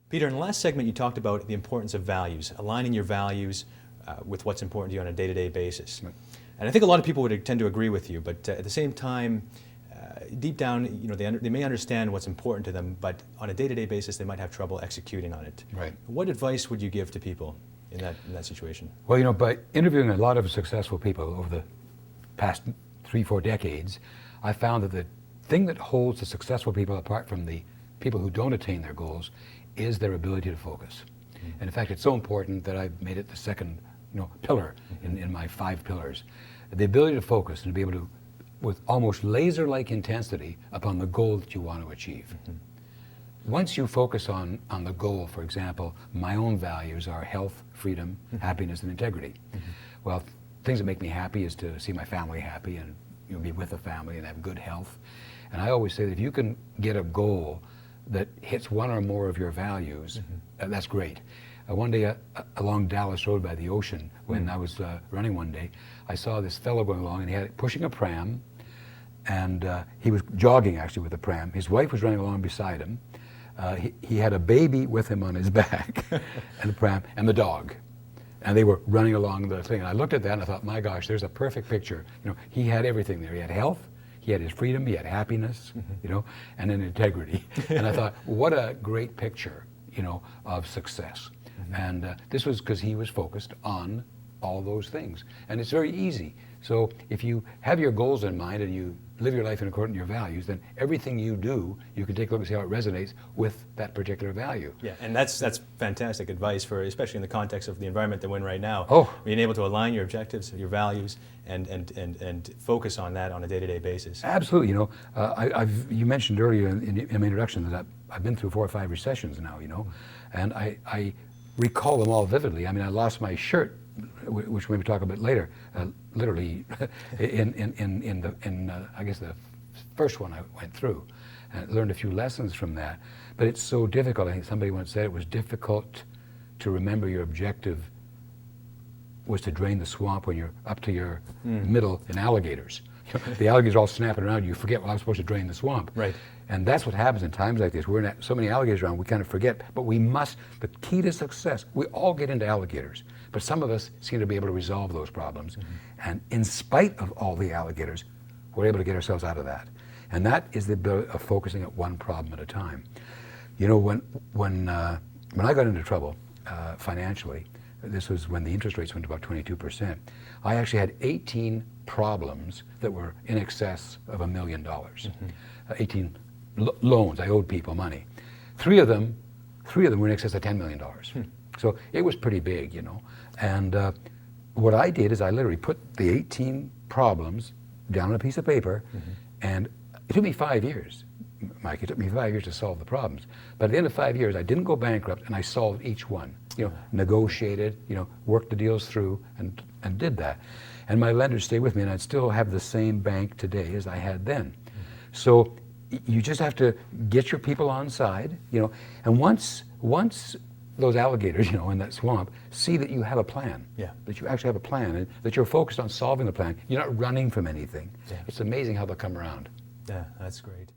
Peter, in the last segment you talked about the importance of values, aligning your values with what's important to you on a day-to-day basis. Right. And I think a lot of people would tend to agree with you, but at the same time, deep down, they may understand what's important to them, but on a day-to-day basis, they might have trouble executing on it. Right. What advice would you give to people in that situation? Well, by interviewing a lot of successful people over the past 3-4 decades, I found that the thing that holds the successful people apart from the people who don't attain their goals is their ability to focus. Mm-hmm. And in fact, it's so important that I've made it the second pillar in my 5 pillars. The ability to focus and to be able to, with almost laser-like intensity, upon the goal that you want to achieve. Mm-hmm. Once you focus on the goal, for example, my own values are health, freedom, happiness, and integrity. Mm-hmm. Well, things that make me happy is to see my family happy and be with the family and have good health. And I always say that if you can get a goal that hits one or more of your values, that's great. One day along Dallas Road by the ocean, when I was running one day, I saw this fellow going along and he had pushing a pram, and he was jogging actually with the pram. His wife was running along beside him. He had a baby with him on his back, and the pram, and the dog. And they were running along the thing. And I looked at that and I thought, my gosh, there's a perfect picture. He had everything there. He had health, he had his freedom, he had happiness, and then integrity. And I thought, what a great picture, of success. And this was because he was focused on all those things. And it's very easy. So if you have your goals in mind and you live your life in accordance to your values, then everything you do, you can take a look and see how it resonates with that particular value. Yeah, and that's fantastic advice for, especially in the context of the environment that we're in right now. Oh. Being able to align your objectives, your values, and focus on that on a day-to-day basis. Absolutely. You mentioned earlier in my introduction that I've been through 4 or 5 recessions now, and I recall them all vividly. I mean, I lost my shirt, which we may talk about later, literally in I guess the first one I went through, and learned a few lessons from that. But it's so difficult. I think somebody once said it was difficult to remember your objective was to drain the swamp when you're up to your middle in alligators. The alligators are all snapping around you. Forget, well, I'm supposed to drain the swamp. Right. And that's what happens in times like this. We're in so many alligators around, we kind of forget. But we must, the key to success, we all get into alligators. But some of us seem to be able to resolve those problems. And in spite of all the alligators, we're able to get ourselves out of that. And that is the ability of focusing at one problem at a time. When I got into trouble financially, this was when the interest rates went to about 22%, I actually had 18 problems that were in excess of $1 million. 18 loans, I owed people money. Three of them were in excess of $10 million. So it was pretty big, And what I did is I literally put the 18 problems down on a piece of paper, and it took me 5 years. Mike, it took me 5 years to solve the problems. But at the end of 5 years, I didn't go bankrupt, and I solved each one. Negotiated, worked the deals through, and did that. And my lenders stay with me, and I still have the same bank today as I had then. So you just have to get your people on side, and once those alligators, in that swamp, see that you have a plan, that you actually have a plan, and that you're focused on solving the plan. You're not running from anything. Yeah. It's amazing how they'll come around. Yeah, that's great.